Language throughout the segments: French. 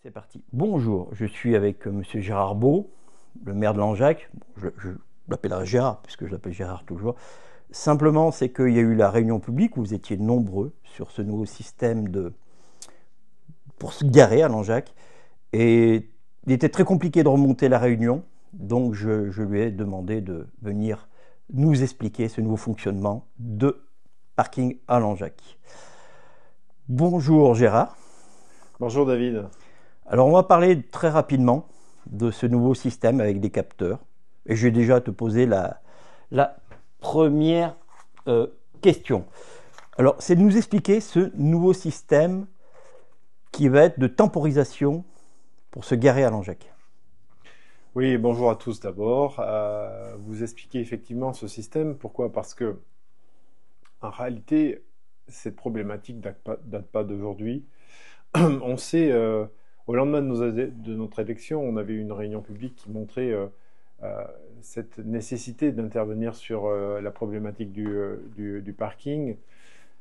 C'est parti. Bonjour, je suis avec Monsieur Gérard Beau, le maire de Langeac. Je l'appellerai Gérard, puisque je l'appelle Gérard toujours. Simplement, c'est qu'il y a eu la réunion publique où vous étiez nombreux sur ce nouveau système pour se garer à Langeac. Et il était très compliqué de remonter la réunion, donc je lui ai demandé de venir nous expliquer ce nouveau fonctionnement de parking à Langeac. Bonjour Gérard. Bonjour David. Alors on va parler très rapidement de ce nouveau système avec des capteurs. Et je vais déjà te poser la première question. Alors c'est de nous expliquer ce nouveau système qui va être de temporisation pour se garer à Langeac. Oui, bonjour à tous d'abord. Vous expliquez effectivement ce système. Pourquoi? Parce que en réalité, cette problématique date pas d'aujourd'hui. On sait, au lendemain de notre élection, on avait eu une réunion publique qui montrait cette nécessité d'intervenir sur la problématique du parking.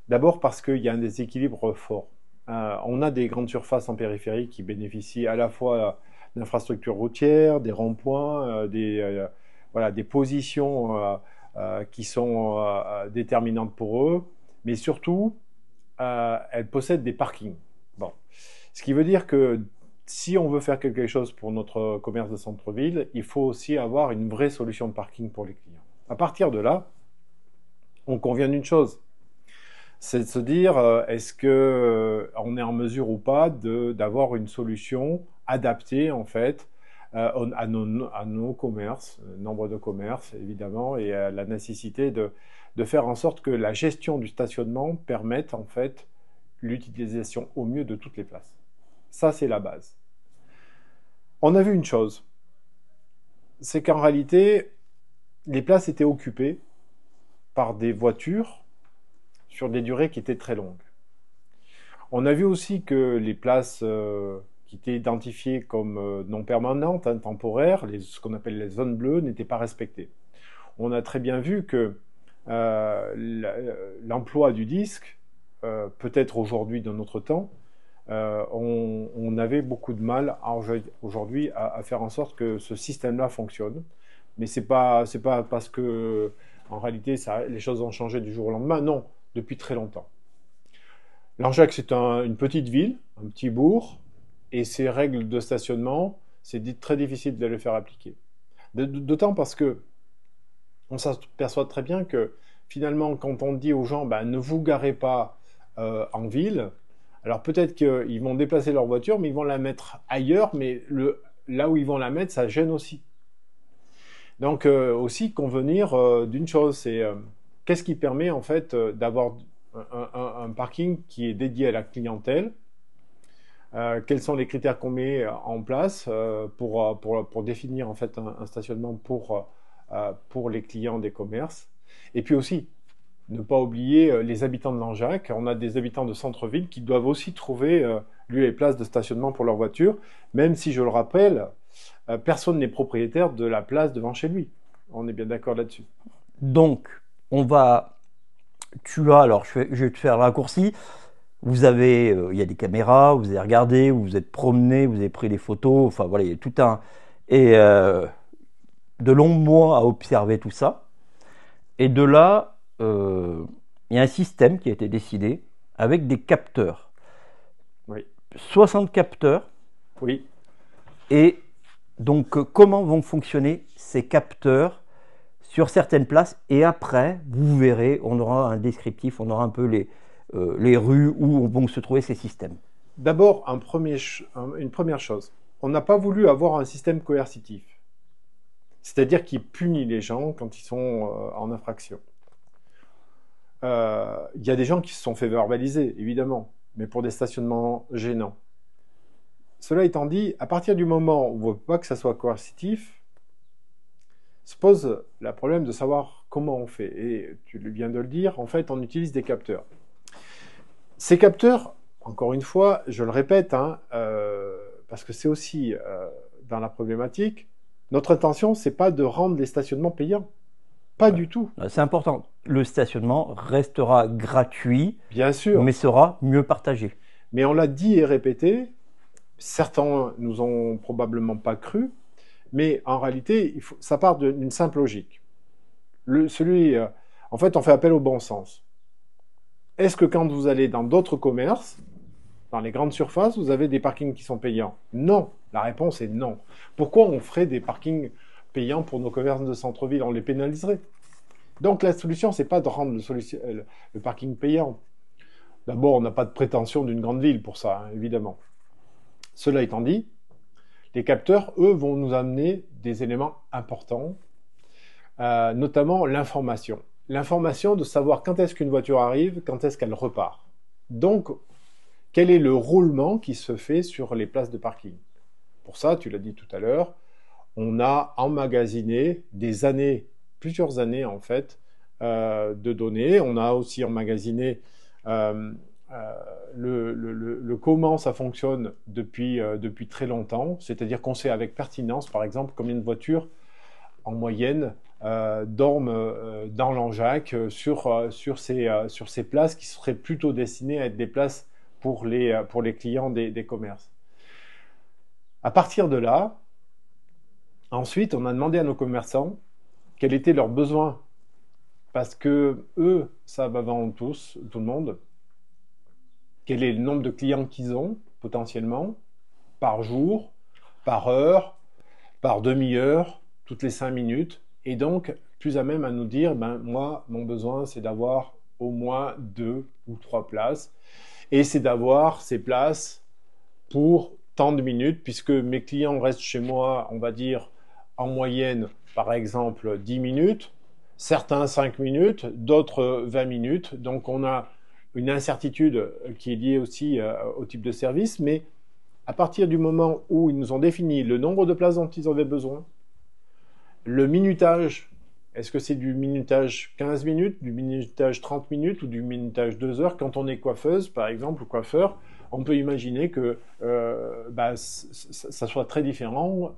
D'abord parce qu'il y a un déséquilibre fort. On a des grandes surfaces en périphérie qui bénéficient à la fois d'infrastructures routières, des ronds-points, voilà, des positions qui sont déterminantes pour eux, mais surtout, elles possèdent des parkings. Bon. Ce qui veut dire que si on veut faire quelque chose pour notre commerce de centre-ville, il faut aussi avoir une vraie solution de parking pour les clients. À partir de là, on convient d'une chose, c'est de se dire est-ce que on est en mesure ou pas d'avoir une solution adaptée en fait à nos commerces, nombre de commerces évidemment, et à la nécessité de faire en sorte que la gestion du stationnement permette en fait l'utilisation au mieux de toutes les places. Ça, c'est la base. On a vu une chose, c'est qu'en réalité, les places étaient occupées par des voitures sur des durées qui étaient très longues. On a vu aussi que les places qui étaient identifiées comme non permanentes, temporaires, ce qu'on appelle les zones bleues, n'étaient pas respectées. On a très bien vu que l'emploi du disque, peut-être aujourd'hui dans notre temps, on avait beaucoup de mal aujourd'hui à faire en sorte que ce système-là fonctionne. Mais c'est pas parce que en réalité les choses ont changé du jour au lendemain. Non, depuis très longtemps. Langeac, c'est une petite ville, un petit bourg, et ces règles de stationnement, c'est très difficile de les faire appliquer. D'autant parce que on s'aperçoit très bien que finalement, quand on dit aux gens, ne vous garez pas en ville, alors peut-être qu'ils vont déplacer leur voiture, mais ils vont la mettre ailleurs, mais là où ils vont la mettre, ça gêne aussi. Donc aussi convenir d'une chose, c'est qu'est-ce qui permet en fait d'avoir un parking qui est dédié à la clientèle, quels sont les critères qu'on met en place pour définir en fait un stationnement pour les clients des commerces, et puis aussi ne pas oublier les habitants de Langeac. On a des habitants de centre-ville qui doivent aussi trouver lieu et place de stationnement pour leur voiture, même si, je le rappelle, personne n'est propriétaire de la place devant chez lui. On est bien d'accord là-dessus. Donc, alors je vais te faire le raccourci. Il y a des caméras, vous avez regardé, vous vous êtes promené, vous avez pris des photos, enfin voilà, il y a tout de longs mois à observer tout ça. Et de là, il y a un système qui a été décidé avec des capteurs. Oui. 60 capteurs. Oui. Et donc, comment vont fonctionner ces capteurs sur certaines places? Et après, vous verrez, on aura un descriptif, on aura un peu les rues où vont se trouver ces systèmes. D'abord, une première chose, on n'a pas voulu avoir un système coercitif, c'est-à-dire qui punit les gens quand ils sont en infraction. Il y a des gens qui se sont fait verbaliser, évidemment, mais pour des stationnements gênants. Cela étant dit, à partir du moment où on ne veut pas que ça soit coercitif, se pose le problème de savoir comment on fait. Et tu viens de le dire, en fait, on utilise des capteurs. Ces capteurs, encore une fois, je le répète, parce que c'est aussi dans la problématique, notre intention, c'est pas de rendre les stationnements payants. Pas du tout. C'est important. Le stationnement restera gratuit, bien sûr, mais sera mieux partagé. Mais on l'a dit et répété, Certains nous ont probablement pas cru, mais en réalité, ça part d'une simple logique. En fait, on fait appel au bon sens. Est-ce que quand vous allez dans d'autres commerces, dans les grandes surfaces, vous avez des parkings qui sont payants? Non. La réponse est non. Pourquoi on ferait des parkings payants pour nos commerces de centre-ville? On les pénaliserait. Donc la solution, c'est pas de rendre le parking payant. D'abord, on n'a pas de prétention d'une grande ville pour ça, hein, évidemment. Cela étant dit, les capteurs, eux, vont nous amener des éléments importants, notamment l'information. L'information de savoir quand est-ce qu'une voiture arrive, quand est-ce qu'elle repart. Donc, quel est le roulement qui se fait sur les places de parking? Pour ça, tu l'as dit tout à l'heure, on a emmagasiné des années, plusieurs années en fait, de données. On a aussi emmagasiné le comment ça fonctionne depuis très longtemps. C'est-à-dire qu'on sait avec pertinence, par exemple, combien de voitures en moyenne dorment dans Langeac sur ces places qui seraient plutôt destinées à être des places pour les clients des commerces. À partir de là, ensuite, on a demandé à nos commerçants quels étaient leurs besoins. Parce que eux savent avant tout le monde quel est le nombre de clients qu'ils ont potentiellement par jour, par heure, par demi-heure, toutes les 5 minutes. Et donc, plus à même à nous dire, moi, mon besoin, c'est d'avoir au moins 2 ou 3 places. Et c'est d'avoir ces places pour tant de minutes, puisque mes clients restent chez moi, on va dire, en moyenne, par exemple, 10 minutes, certains 5 minutes, d'autres 20 minutes. Donc on a une incertitude qui est liée aussi au type de service, mais à partir du moment où ils nous ont défini le nombre de places dont ils avaient besoin, le minutage, est-ce que c'est du minutage 15 minutes, du minutage 30 minutes ou du minutage 2 heures? Quand on est coiffeuse, par exemple, ou coiffeur, on peut imaginer que ça soit très différent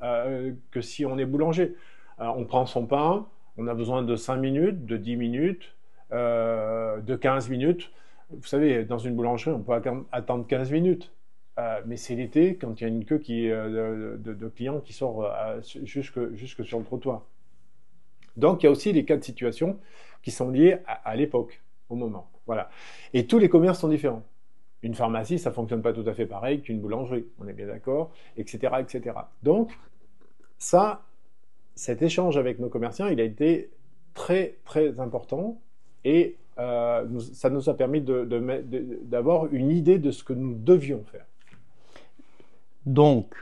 que si on est boulanger. On prend son pain, on a besoin de 5 minutes, de 10 minutes, de 15 minutes. Vous savez, dans une boulangerie, on peut attendre 15 minutes. Mais c'est l'été, quand il y a une queue de clients qui sort jusque sur le trottoir. Donc, il y a aussi les cas de situation qui sont liés à l'époque, au moment. Voilà. Et tous les commerces sont différents. Une pharmacie, ça ne fonctionne pas tout à fait pareil qu'une boulangerie, on est bien d'accord, etc., etc. Donc, cet échange avec nos commerçants, il a été très, très important et ça nous a permis d'avoir une idée de ce que nous devions faire. Donc,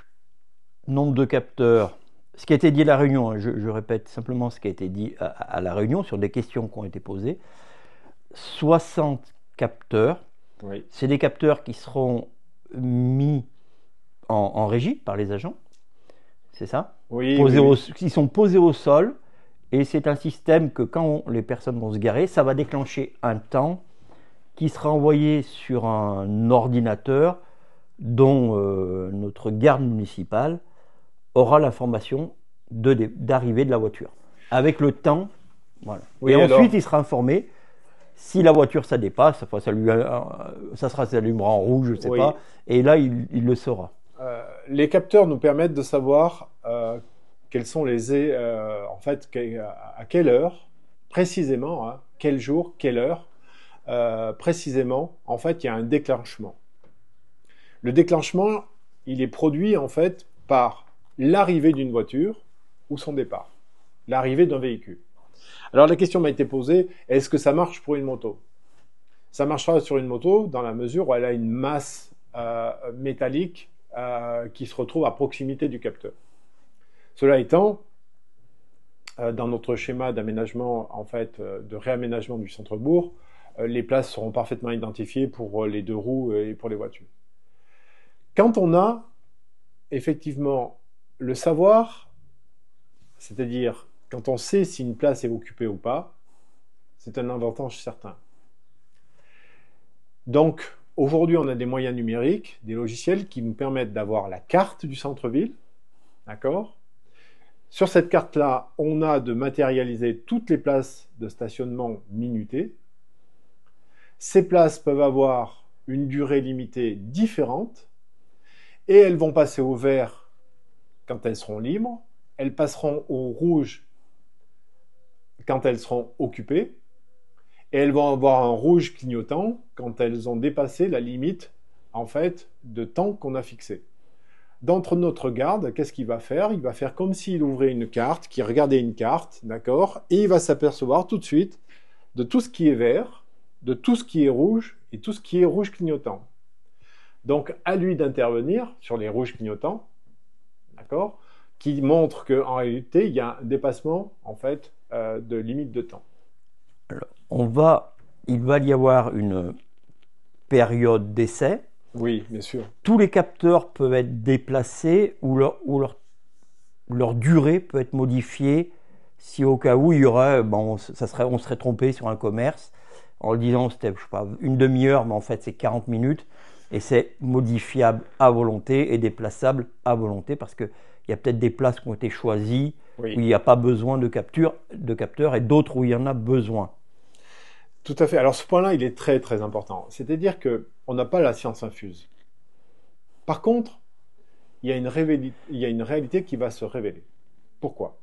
nombre de capteurs, ce qui a été dit à la réunion, hein, je répète simplement ce qui a été dit à la réunion sur des questions qui ont été posées, 60 capteurs. Oui. C'est des capteurs qui seront mis en régie par les agents, c'est ça? Oui, Ils sont posés au sol et c'est un système que quand les personnes vont se garer, ça va déclencher un temps qui sera envoyé sur un ordinateur dont notre garde municipale aura l'information d'arrivée de la voiture. Avec le temps, voilà. Oui, et alors... ensuite, il sera informé. Si la voiture ça dépasse, ça s'allumera en rouge, je ne sais pas, et là il le saura. Les capteurs nous permettent de savoir quels sont en fait, à quelle heure, précisément, hein, quel jour, quelle heure, précisément, en fait, il y a un déclenchement. Le déclenchement, il est produit en fait par l'arrivée d'une voiture ou son départ, l'arrivée d'un véhicule. Alors la question m'a été posée, est-ce que ça marche pour une moto? Ça marchera sur une moto dans la mesure où elle a une masse métallique qui se retrouve à proximité du capteur. Cela étant, dans notre schéma d'aménagement, en fait, de réaménagement du centre-bourg, les places seront parfaitement identifiées pour les 2 roues et pour les voitures. Quand on a effectivement le savoir, c'est-à-dire quand on sait si une place est occupée ou pas, c'est un avantage certain. Donc, aujourd'hui, on a des moyens numériques, des logiciels qui nous permettent d'avoir la carte du centre-ville, d'accord? Sur cette carte-là, on a de matérialiser toutes les places de stationnement minutées. Ces places peuvent avoir une durée limitée différente Et elles vont passer au vert quand elles seront libres, elles passeront au rouge quand elles seront occupées, et elles vont avoir un rouge clignotant quand elles ont dépassé la limite, en fait, de temps qu'on a fixé. D'entre notre garde, qu'est-ce qu'il va faire? Il va faire comme s'il ouvrait une carte, qu'il regardait une carte, d'accord? Et il va s'apercevoir tout de suite de tout ce qui est vert, de tout ce qui est rouge et tout ce qui est rouge clignotant. Donc, à lui d'intervenir sur les rouges clignotants, d'accord? Qui montre qu'en réalité, il y a un dépassement, en fait, de limite de temps. Alors, il va y avoir une période d'essai. Oui, bien sûr. Tous les capteurs peuvent être déplacés ou leur durée peut être modifiée si au cas où il y aurait, on serait trompé sur un commerce en le disant c'était je sais pas, une demi-heure, mais en fait c'est 40 minutes et c'est modifiable à volonté et déplaçable à volonté parce qu'il y a peut-être des places qui ont été choisies où il n'y a pas besoin de capteurs et d'autres où il y en a besoin. Tout à fait. Alors ce point-là, il est très très important. C'est-à-dire qu'on n'a pas la science infuse. Par contre, il y a une réalité qui va se révéler. Pourquoi?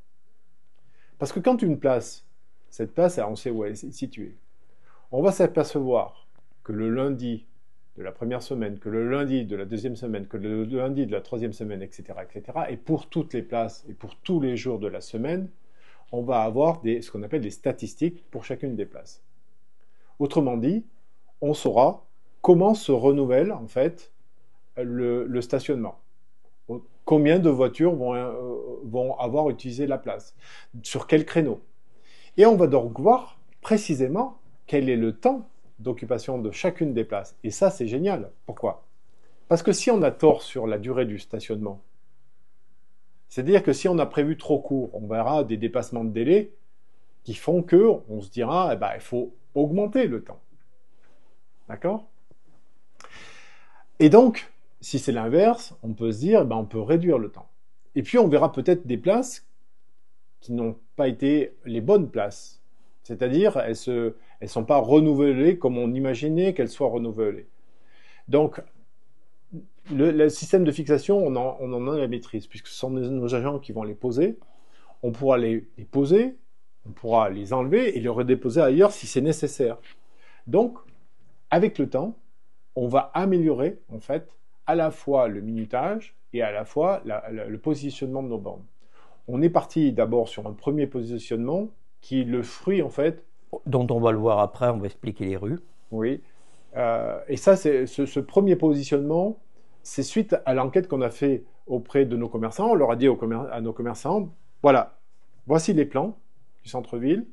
Parce que quand cette place, on sait où elle est située, on va s'apercevoir que le lundi de la première semaine, que le lundi de la deuxième semaine, que le lundi de la troisième semaine, etc., etc., et pour toutes les places et pour tous les jours de la semaine, on va avoir ce qu'on appelle des statistiques pour chacune des places. Autrement dit, on saura comment se renouvelle en fait le stationnement. Combien de voitures vont avoir utilisé la place? Sur quel créneau? Et on va donc voir précisément quel est le temps d'occupation de chacune des places. Et ça, c'est génial. Pourquoi? Parce que si on a tort sur la durée du stationnement, c'est-à-dire que si on a prévu trop court, on verra des dépassements de délai qui font qu'on se dira, il faut augmenter le temps. D'accord? Et donc, si c'est l'inverse, on peut se dire, on peut réduire le temps. Et puis, on verra peut-être des places qui n'ont pas été les bonnes places. C'est-à-dire, elles ne sont pas renouvelées comme on imaginait qu'elles soient renouvelées. Donc, le système de fixation, on en a la maîtrise, puisque ce sont nos agents qui vont les poser. On pourra les poser, on pourra les enlever et les redéposer ailleurs si c'est nécessaire. Donc, avec le temps, on va améliorer, en fait, à la fois le minutage et à la fois le positionnement de nos bornes. On est parti d'abord sur un premier positionnement qui est le fruit, en fait... Dont on va le voir après, on va expliquer les rues. Oui. Et ça, ce premier positionnement, c'est suite à l'enquête qu'on a fait auprès de nos commerçants. On leur a dit à nos commerçants, voilà, voici les plans du centre-ville.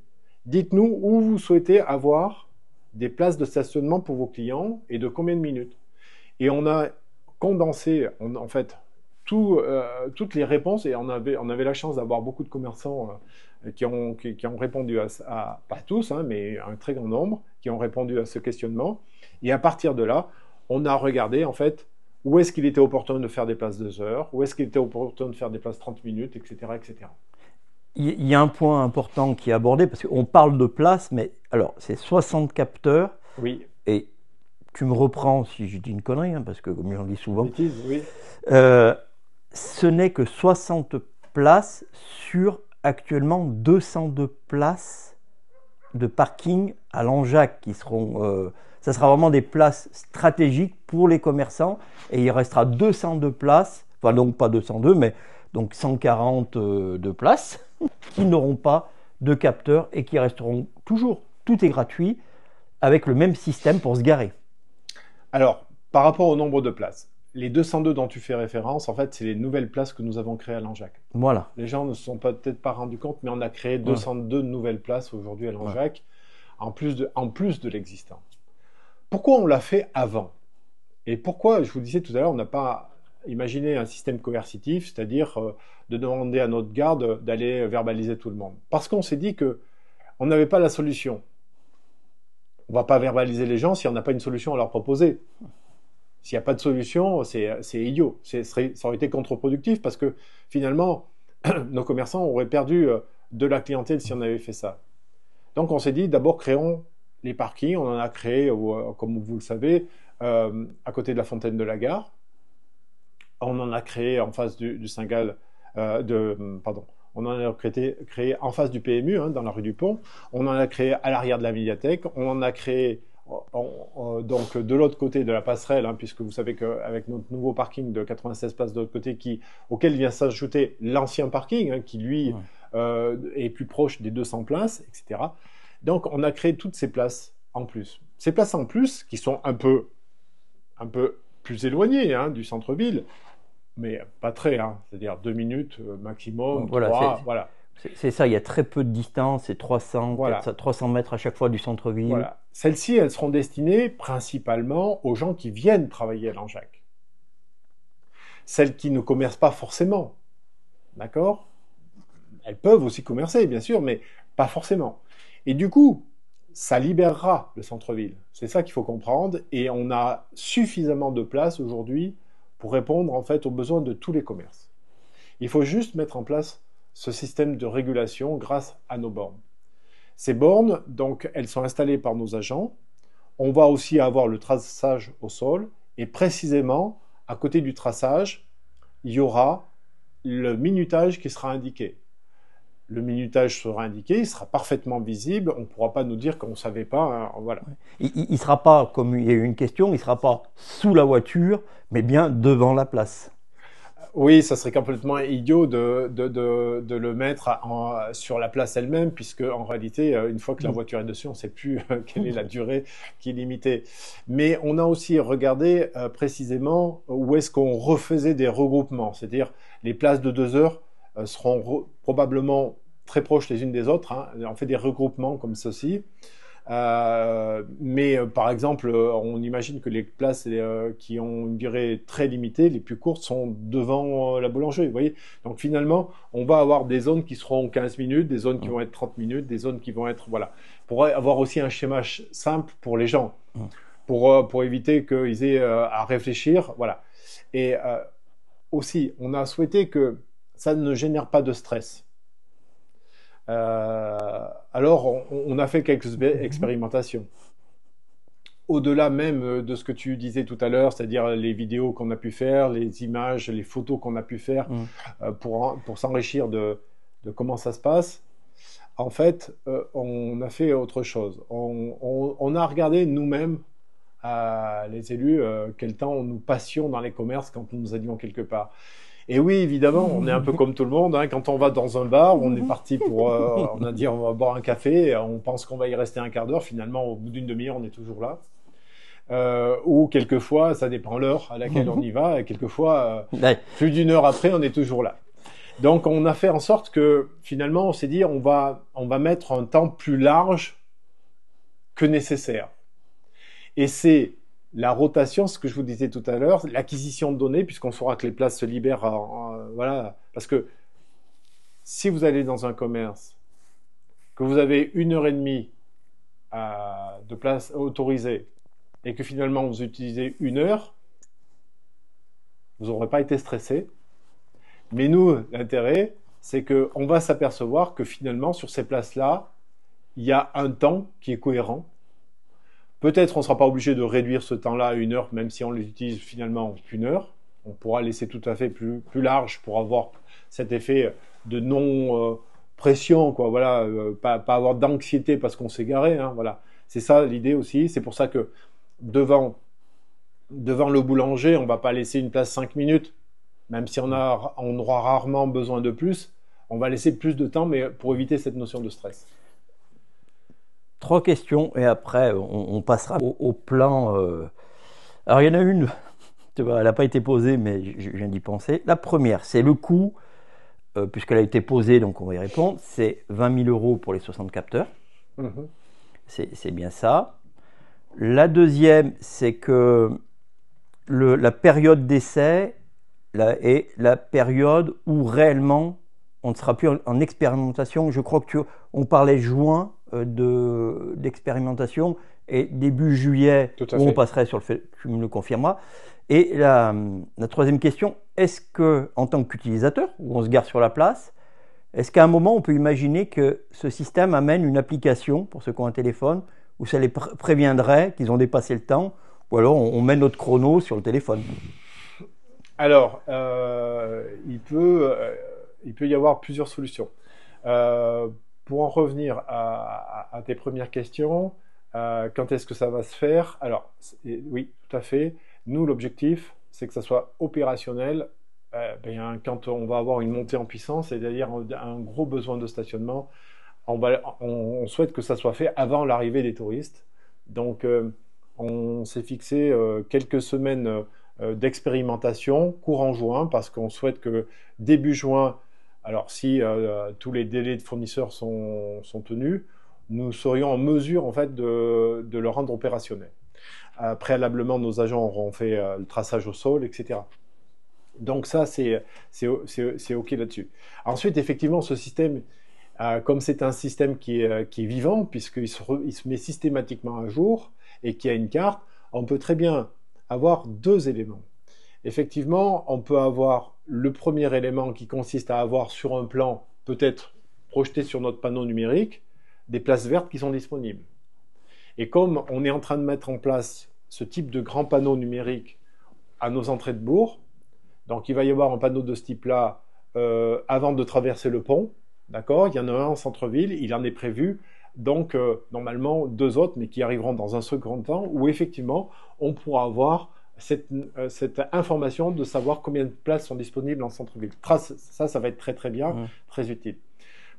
Dites-nous où vous souhaitez avoir des places de stationnement pour vos clients et de combien de minutes. Et on a condensé, en fait, toutes les réponses, et on avait la chance d'avoir beaucoup de commerçants qui ont répondu pas tous, mais un très grand nombre, qui ont répondu à ce questionnement. Et à partir de là, on a regardé, en fait, où est-ce qu'il était opportun de faire des places 2 heures, où est-ce qu'il était opportun de faire des places 30 minutes, etc., etc. Il y a un point important qui est abordé, parce qu'on parle de places, mais alors, c'est 60 capteurs. Oui. Et tu me reprends si je dis une connerie, parce que comme j'en dis souvent. Bêtise, oui. Ce n'est que 60 places sur actuellement 202 places de parking à Langeac qui seront... ça sera vraiment des places stratégiques pour les commerçants et il restera 202 places, enfin donc pas 202 mais donc 142 places qui n'auront pas de capteurs et qui resteront toujours, tout est gratuit, avec le même système pour se garer. Alors, par rapport au nombre de places, les 202 dont tu fais référence, en fait, c'est les nouvelles places que nous avons créées à Langeac. Voilà. Les gens ne se sont peut-être pas rendus compte, mais on a créé 202 nouvelles places aujourd'hui à Langeac, en plus de l'existant. Pourquoi on l'a fait avant? Et pourquoi, je vous disais tout à l'heure, on n'a pas imaginé un système coercitif, c'est-à-dire de demander à notre garde d'aller verbaliser tout le monde? Parce qu'on s'est dit qu'on n'avait pas la solution. On ne va pas verbaliser les gens si on n'a pas une solution à leur proposer. S'il n'y a pas de solution, c'est idiot. Ça aurait été contre-productif parce que finalement, nos commerçants auraient perdu de la clientèle si on avait fait ça. Donc on s'est dit, d'abord créons les parkings. On en a créé, comme vous le savez, à côté de la fontaine de la gare. On en a créé en face du Saint-Gall, pardon, on en a créé en face du PMU, hein, dans la rue du Pont. On en a créé à l'arrière de la médiathèque. On en a créé donc de l'autre côté de la passerelle, hein, puisque vous savez qu'avec notre nouveau parking de 96 places de l'autre côté, auquel vient s'ajouter l'ancien parking, hein, qui lui est plus proche des 200 places, etc. Donc on a créé toutes ces places en plus. Ces places en plus qui sont un peu plus éloignées, hein, du centre-ville, mais pas très, hein, c'est-à-dire 2 minutes maximum, voilà, 3, voilà. C'est ça, il y a très peu de distance, c'est 300, voilà. 300 mètres à chaque fois du centre-ville. Voilà. Celles-ci, elles seront destinées principalement aux gens qui viennent travailler à Langeac. Celles qui ne commercent pas forcément, d'accord? Elles peuvent aussi commercer, bien sûr, mais pas forcément. Et du coup, ça libérera le centre-ville. C'est ça qu'il faut comprendre. Et on a suffisamment de place aujourd'hui pour répondre en fait aux besoins de tous les commerces. Il faut juste mettre en place ce système de régulation grâce à nos bornes. Ces bornes, donc, elles sont installées par nos agents. On va aussi avoir le traçage au sol. Et précisément, à côté du traçage, il y aura le minutage qui sera indiqué. Le minutage sera indiqué, il sera parfaitement visible. On ne pourra pas nous dire qu'on ne savait pas. Hein, voilà. Il ne sera pas, comme il y a eu une question, il ne sera pas sous la voiture, mais bien devant la place. Oui, ça serait complètement idiot de le mettre sur la place elle-même, puisque en réalité, une fois que la voiture est dessus, on ne sait plus quelle est la durée qui est limitée. Mais on a aussi regardé précisément où est-ce qu'on refaisait des regroupements, c'est-à-dire les places de 2 heures seront probablement très proches les unes des autres. Hein. On fait des regroupements comme ceci. Mais par exemple, on imagine que les places qui ont une durée très limitée, les plus courtes, sont devant la boulangerie. Vous voyez. Donc finalement, on va avoir des zones qui seront 15 minutes, des zones qui vont être 30 minutes, des zones qui vont être... Voilà. Pour avoir aussi un schéma simple pour les gens, pour éviter qu'ils aient à réfléchir. Voilà. Et aussi, on a souhaité que ça ne génère pas de stress. Alors, on a fait quelques expérimentations. Au-delà même de ce que tu disais tout à l'heure, c'est-à-dire les vidéos qu'on a pu faire, les images, les photos qu'on a pu faire pour s'enrichir de comment ça se passe, en fait, on a fait autre chose. On a regardé nous-mêmes, les élus, quel temps nous passions dans les commerces quand nous allions quelque part. Et oui, évidemment, on est un peu comme tout le monde. Hein. Quand on va dans un bar, on est parti pour... on a dit on va boire un café, on pense qu'on va y rester un quart d'heure. Finalement, au bout d'une demi-heure, on est toujours là. Ou quelquefois, ça dépend l'heure à laquelle on y va. Et quelquefois, plus d'1 heure après, on est toujours là. Donc, on a fait en sorte que, finalement, on s'est dit on va mettre un temps plus large que nécessaire. Et c'est... la rotation, ce que je vous disais tout à l'heure, l'acquisition de données, puisqu'on saura que les places se libèrent, voilà. Parce que si vous allez dans un commerce, que vous avez 1h30 de place autorisée, et que finalement vous utilisez 1 heure, vous n'aurez pas été stressé. Mais nous, l'intérêt, c'est qu'on va s'apercevoir que finalement, sur ces places-là, il y a un temps qui est cohérent. Peut-être on ne sera pas obligé de réduire ce temps-là à 1 heure, même si on l'utilise finalement qu'1 heure. On pourra laisser tout à fait plus large pour avoir cet effet de non-pression, quoi. Voilà, pas avoir d'anxiété parce qu'on s'est garé. Hein, voilà. C'est ça l'idée aussi. C'est pour ça que devant le boulanger, on ne va pas laisser une place 5 minutes, même si on aura rarement besoin de plus. On va laisser plus de temps, mais pour éviter cette notion de stress. 3 questions et après on passera au plan. Alors il y en a une, elle n'a pas été posée, mais je viens d'y penser. La première, c'est le coût, puisqu'elle a été posée, donc on va y répondre. C'est 20 000 € pour les 60 capteurs. C'est bien ça. La deuxième, c'est que la période d'essai est la période où réellement on ne sera plus en expérimentation. Je crois qu'on parlait juin d'expérimentation et début juillet où on passerait sur le fait, tu me le confirmeras. Et la troisième question, est-ce que en tant qu'utilisateur, où on se gare sur la place, est-ce qu'à un moment on peut imaginer que ce système amène une application pour ceux qui ont un téléphone où ça les préviendrait qu'ils ont dépassé le temps, ou alors on met notre chrono sur le téléphone? Alors, il peut y avoir plusieurs solutions. Pour en revenir à tes premières questions, quand est-ce que ça va se faire? Alors, oui, tout à fait. Nous, l'objectif, c'est que ça soit opérationnel quand on va avoir une montée en puissance, c'est-à-dire un gros besoin de stationnement. On souhaite que ça soit fait avant l'arrivée des touristes. Donc, on s'est fixé quelques semaines d'expérimentation courant juin, parce qu'on souhaite que début juin, alors si tous les délais de fournisseurs sont tenus, nous serions en mesure en fait de le rendre opérationnel. Préalablement, nos agents auront fait le traçage au sol, etc. Donc ça, c'est OK là-dessus. Ensuite, effectivement, ce système, comme c'est un système qui est vivant, puisqu'il se met systématiquement à jour et qui a une carte, on peut très bien avoir deux éléments. Effectivement, on peut avoir le premier élément qui consiste à avoir sur un plan, peut-être projeté sur notre panneau numérique, des places vertes qui sont disponibles. Et comme on est en train de mettre en place ce type de grand panneau numérique à nos entrées de bourg, donc il va y avoir un panneau de ce type-là avant de traverser le pont, d'accord? Il y en a un en centre-ville, il en est prévu, donc normalement deux autres, mais qui arriveront dans un second temps, où effectivement on pourra avoir cette information de savoir combien de places sont disponibles en centre-ville. Ça va être très très bien, très utile.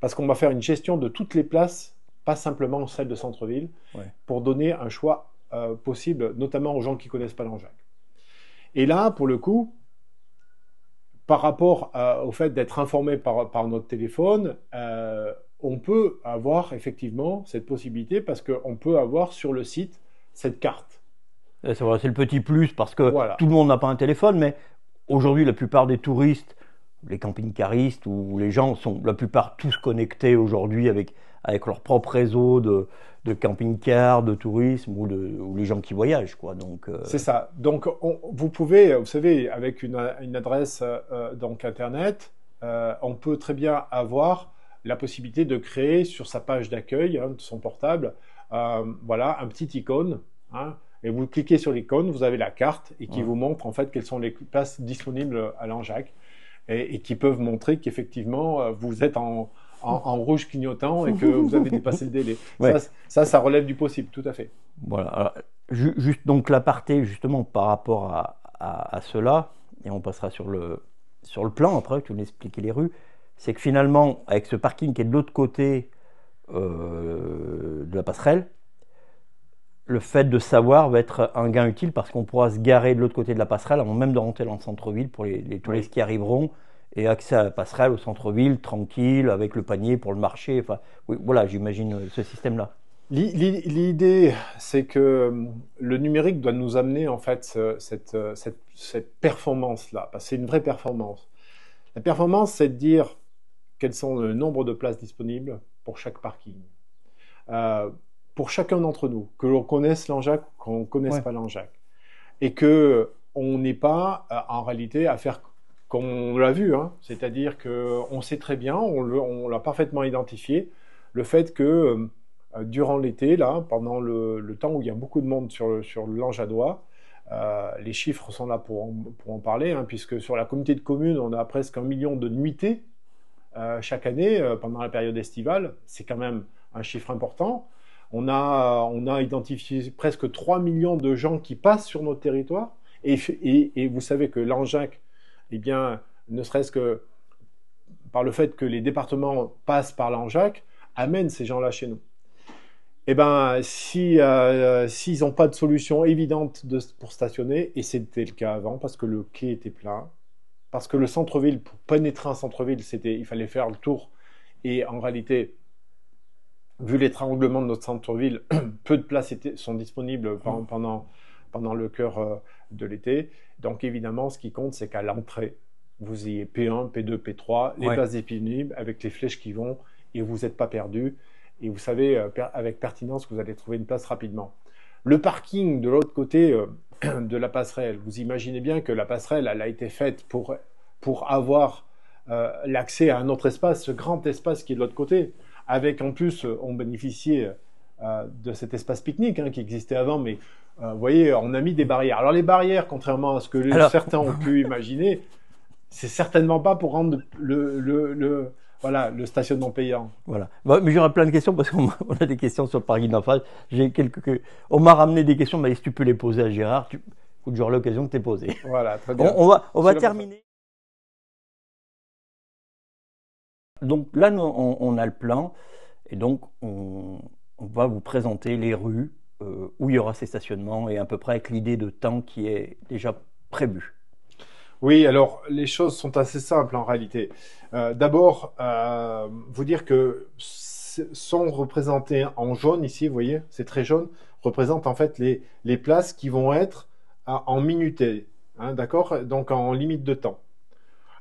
Parce qu'on va faire une gestion de toutes les places, pas simplement celles de centre-ville, pour donner un choix possible, notamment aux gens qui ne connaissent pas Langeac. Et là, pour le coup, par rapport au fait d'être informé par notre téléphone, on peut avoir effectivement cette possibilité, parce qu'on peut avoir sur le site cette carte. C'est le petit plus, parce que tout le monde n'a pas un téléphone, mais aujourd'hui, la plupart des touristes, les camping-caristes ou les gens sont la plupart tous connectés aujourd'hui avec leur propre réseau de camping-cars, de tourisme ou les gens qui voyagent, quoi. Donc c'est ça. Donc vous pouvez, vous savez, avec une adresse donc internet, on peut très bien avoir la possibilité de créer sur sa page d'accueil de son portable, voilà, un petit icône, hein, et vous cliquez sur l'icône, vous avez la carte et qui vous montre en fait quelles sont les places disponibles à Langeac et qui peuvent montrer qu'effectivement vous êtes en rouge clignotant et que vous avez dépassé le délai. Ça relève du possible, tout à fait. Voilà. Alors, juste donc l'aparté justement par rapport à cela, et on passera sur le plan après, tu vas expliquer les rues, c'est que finalement, avec ce parking qui est de l'autre côté de la passerelle, le fait de savoir va être un gain utile, parce qu'on pourra se garer de l'autre côté de la passerelle avant même de rentrer dans le centre-ville pour les touristes qui arriveront, et accès à la passerelle au centre-ville, tranquille, avec le panier pour le marché. Enfin, oui, voilà, j'imagine ce système-là. L'idée, c'est que le numérique doit nous amener en fait cette performance-là, parce que c'est une vraie performance. La performance, c'est de dire quels sont le nombre de places disponibles pour chaque parking. Pour chacun d'entre nous, que l'on connaisse Langeac ou qu'on ne connaisse pas Langeac, et qu'on n'ait pas en réalité à faire comme on l'a vu, hein, c'est-à-dire qu'on sait très bien, on l'a parfaitement identifié, le fait que durant l'été, là, pendant le temps où il y a beaucoup de monde sur le Langeadois, les chiffres sont là pour en parler, hein, puisque sur la communauté de communes, on a presque 1 million de nuitées chaque année pendant la période estivale. C'est quand même un chiffre important. On a identifié presque 3 millions de gens qui passent sur notre territoire. Et vous savez que Langeac, eh bien, ne serait-ce que par le fait que les départements passent par Langeac, amènent ces gens-là chez nous. Eh bien, s'ils n'ont pas de solution évidente pour stationner, et c'était le cas avant, parce que le quai était plein, parce que le centre-ville, pour pénétrer un centre-ville, il fallait faire le tour, et en réalité, vu l'étranglement de notre centre-ville, peu de places sont disponibles pendant le cœur de l'été. Donc évidemment, ce qui compte, c'est qu'à l'entrée, vous ayez P1, P2, P3, les places disponibles avec les flèches qui vont, et vous n'êtes pas perdu. Et vous savez avec pertinence que vous allez trouver une place rapidement. Le parking de l'autre côté de la passerelle, vous imaginez bien que la passerelle, elle a été faite pour avoir l'accès à un autre espace, ce grand espace qui est de l'autre côté. Avec en plus, on bénéficiait de cet espace pique-nique hein, qui existait avant, mais vous voyez, on a mis des barrières. Alors les barrières, contrairement à ce que certains ont pu imaginer, c'est certainement pas pour rendre voilà, le stationnement payant. Voilà. Bah, mais j'aurais plein de questions parce qu'on a des questions sur le parking d'en face. On m'a ramené des questions, mais si tu peux les poser à Gérard, j'aurai l'occasion de te les poser. Voilà, très bien. On va terminer. Donc là, on a le plan, et donc on va vous présenter les rues où il y aura ces stationnements, et à peu près avec l'idée de temps qui est déjà prévue. Oui, alors les choses sont assez simples en réalité. D'abord, vous dire que sont représentés en jaune ici, vous voyez, c'est très jaune, représente en fait les places qui vont être en minuté, hein, d'accord? Donc en limite de temps.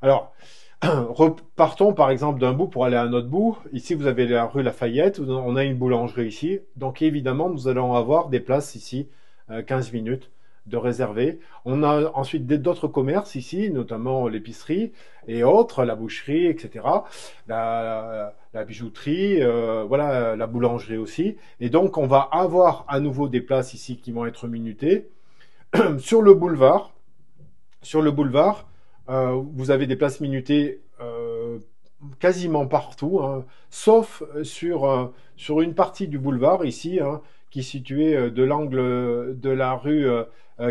Alors, repartons par exemple d'un bout pour aller à un autre bout. Ici, vous avez la rue Lafayette, on a une boulangerie ici. Donc évidemment, nous allons avoir des places ici, 15 minutes de réserver. On a ensuite d'autres commerces ici, notamment l'épicerie et autres, la boucherie, etc. La bijouterie, voilà, la boulangerie aussi. Et donc, on va avoir à nouveau des places ici qui vont être minutées. Sur le boulevard, vous avez des places minutées quasiment partout, hein, sauf sur une partie du boulevard ici, hein, qui est située de l'angle de la rue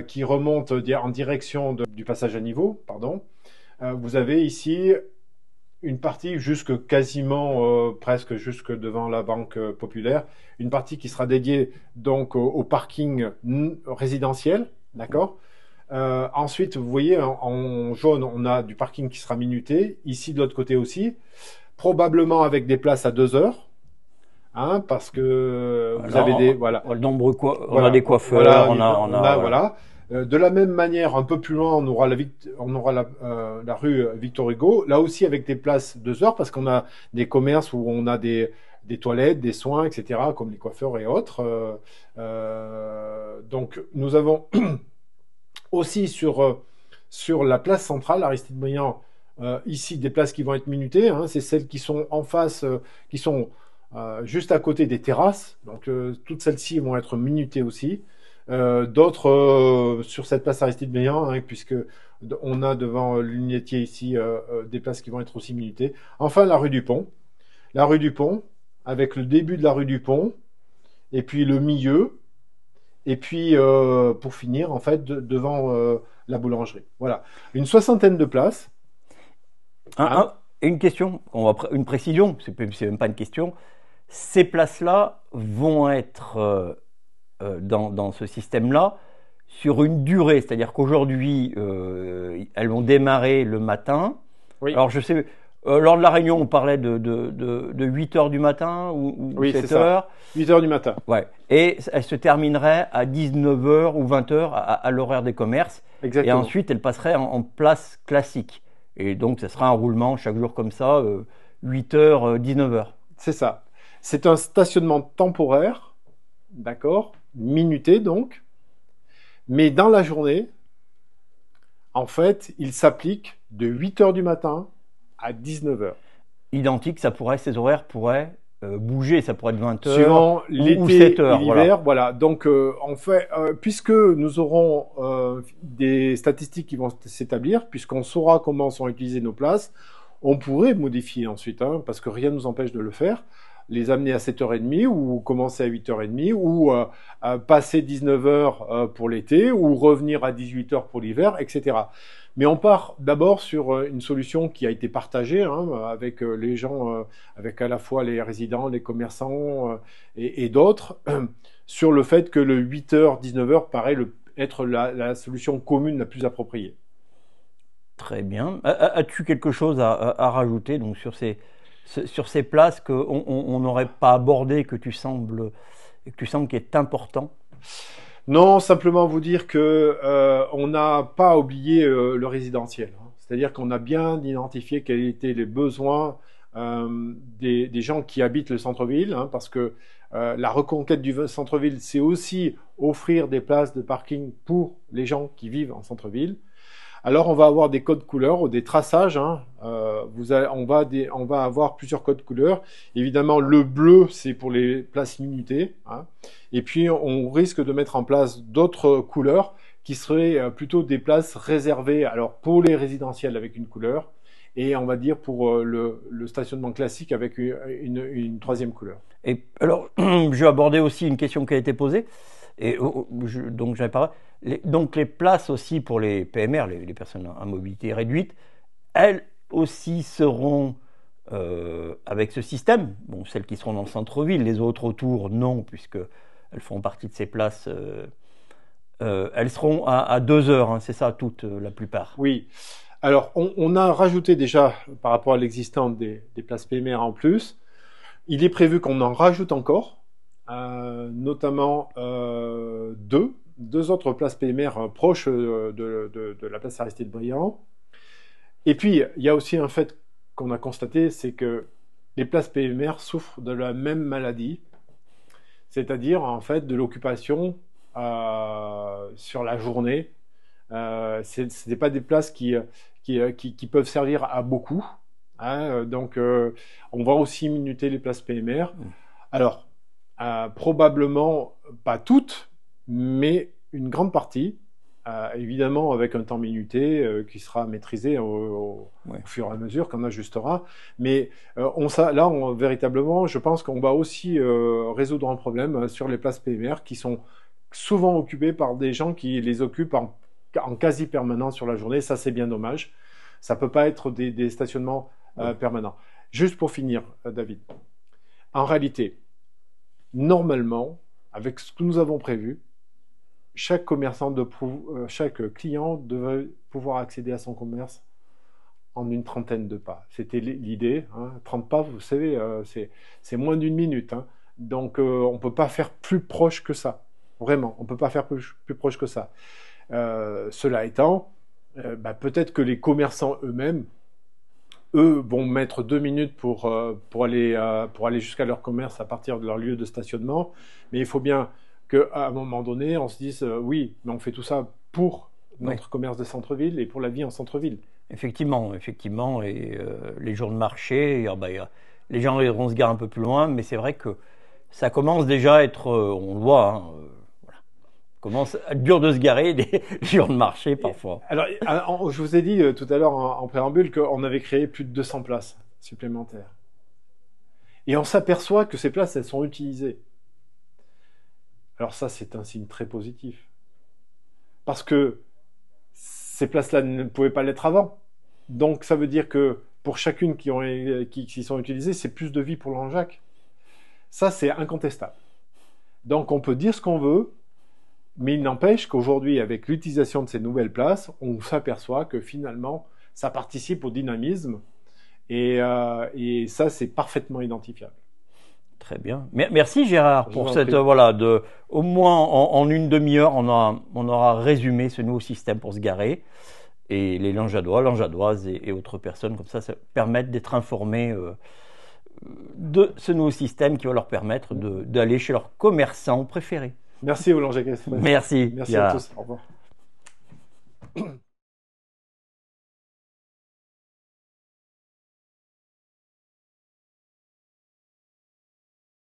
qui remonte en direction du passage à niveau, pardon. Vous avez ici une partie jusque quasiment presque jusque devant la Banque Populaire, une partie qui sera dédiée donc au parking résidentiel, d'accord? Ensuite, vous voyez, en jaune, on a du parking qui sera minuté. Ici, de l'autre côté aussi. Probablement avec des places à 2 heures. Hein, parce que vous avez des... Voilà. On a des coiffeurs, voilà, voilà. De la même manière, un peu plus loin, on aura la rue Victor Hugo. Là aussi, avec des places 2 heures, parce qu'on a des commerces où on a des toilettes, des soins, etc., comme les coiffeurs et autres. Donc, nous avons... aussi sur la place centrale, Aristide Briand, ici des places qui vont être minutées, hein, c'est celles qui sont en face, qui sont juste à côté des terrasses, donc toutes celles-ci vont être minutées aussi. D'autres sur cette place Aristide Briand, hein, puisque on a devant le lunetier ici des places qui vont être aussi minutées. Enfin, la rue du Pont, avec le début de la rue du Pont, et puis le milieu. Et puis, pour finir, en fait, devant la boulangerie. Voilà. Une 60aine de places. Une question, une précision, c'est même pas une question. Ces places-là vont être dans ce système-là sur une durée. C'est-à-dire qu'aujourd'hui, elles vont démarrer le matin. Oui. Alors, je sais... lors de la réunion, on parlait de 8 heures du matin ou oui, 7 heures. 8 heures du matin. Ouais. Et elle se terminerait à 19 heures ou 20 heures à l'horaire des commerces. Exactement. Et ensuite, elle passerait en place classique. Et donc, ça sera un roulement chaque jour comme ça, 8 heures, 19 heures. C'est ça. C'est un stationnement temporaire, d'accord, minuté donc. Mais dans la journée, en fait, il s'applique de 8 heures du matin à 19 heures. Identique, ces horaires pourraient bouger, ça pourrait être 20 heures suivant ou 7 heures. Et l'hiver, voilà. Donc, en fait, puisque nous aurons des statistiques qui vont s'établir, puisqu'on saura comment sont utilisées nos places, on pourrait modifier ensuite, hein, parce que rien ne nous empêche de le faire, les amener à 7h30 ou commencer à 8h30 ou passer 19h pour l'été ou revenir à 18h pour l'hiver, etc. Mais on part d'abord sur une solution qui a été partagée hein, avec les gens, avec à la fois les résidents, les commerçants et d'autres, sur le fait que le 8h, 19h paraît être la solution commune la plus appropriée. Très bien. As-tu quelque chose à rajouter donc, sur ces places qu'on n'aurait pas abordées, que tu sembles qu'il est important? Non, simplement vous dire que on n'a pas oublié le résidentiel. Hein. C'est-à-dire qu'on a bien identifié quels étaient les besoins des gens qui habitent le centre-ville, hein, parce que la reconquête du centre-ville, c'est aussi offrir des places de parking pour les gens qui vivent en centre-ville. Alors, on va avoir des codes couleurs ou des traçages. Hein. On va avoir plusieurs codes couleurs. Évidemment, le bleu, c'est pour les places minutées. Hein. Et puis, on risque de mettre en place d'autres couleurs qui seraient plutôt des places réservées alors pour les résidentiels avec une couleur et on va dire pour le stationnement classique avec une troisième couleur. Et alors, je vais aborder aussi une question qui a été posée. Et donc, j'avais parlé. Donc, les places aussi pour les PMR, les personnes à mobilité réduite, elles aussi seront avec ce système. Bon, celles qui seront dans le centre-ville, les autres autour, non, puisqu'elles font partie de ces places. Elles seront à 2 heures, hein, c'est ça, toutes, la plupart. Oui. Alors, on a rajouté déjà, par rapport à l'existant des places PMR en plus, il est prévu qu'on en rajoute encore, notamment deux autres places PMR proches de la place Aristide Briand. Et puis, il y a aussi un fait qu'on a constaté, c'est que les places PMR souffrent de la même maladie, c'est-à-dire en fait de l'occupation sur la journée. Ce n'est pas des places qui peuvent servir à beaucoup. Hein, donc, on va aussi minuter les places PMR. Alors, probablement pas toutes, mais une grande partie, évidemment avec un temps minuté qui sera maîtrisé au fur et à mesure qu'on ajustera. Mais véritablement, je pense qu'on va aussi résoudre un problème sur les places PMR qui sont souvent occupées par des gens qui les occupent en quasi permanent sur la journée. Ça, c'est bien dommage. Ça ne peut pas être des stationnements permanents. Juste pour finir, David. En réalité, normalement, avec ce que nous avons prévu, chaque client devait pouvoir accéder à son commerce en une trentaine de pas. C'était l'idée. Hein. 30 pas, vous savez, c'est moins d'une minute. Hein. Donc, on ne peut pas faire plus proche que ça. Vraiment, on ne peut pas faire plus proche que ça. Cela étant, peut-être que les commerçants eux-mêmes, eux, vont mettre 2 minutes pour aller jusqu'à leur commerce à partir de leur lieu de stationnement. Mais il faut bien qu'à un moment donné, on se dise oui, mais on fait tout ça pour notre commerce de centre-ville et pour la vie en centre-ville. Effectivement. Et les jours de marché, les gens iront se garer un peu plus loin, mais c'est vrai que ça commence déjà à être, on le voit, hein, commence à être dur de se garer les jours de marché parfois. Alors, je vous ai dit tout à l'heure en préambule qu'on avait créé plus de 200 places supplémentaires. Et on s'aperçoit que ces places, elles sont utilisées. Alors ça, c'est un signe très positif. Parce que ces places-là ne pouvaient pas l'être avant. Donc ça veut dire que pour chacune qui sont utilisées, c'est plus de vie pour l'Anjac. Ça, c'est incontestable. Donc on peut dire ce qu'on veut, mais il n'empêche qu'aujourd'hui, avec l'utilisation de ces nouvelles places, on s'aperçoit que finalement, ça participe au dynamisme. Et ça, c'est parfaitement identifiable. Très bien. Merci Gérard pour cette au moins en une demi-heure, on aura résumé ce nouveau système pour se garer et les Langeadois, Langeadoises et autres personnes comme ça permettent d'être informés de ce nouveau système qui va leur permettre d'aller chez leurs commerçants préférés. Merci aux Langeais. Merci. Merci à tous. Au revoir.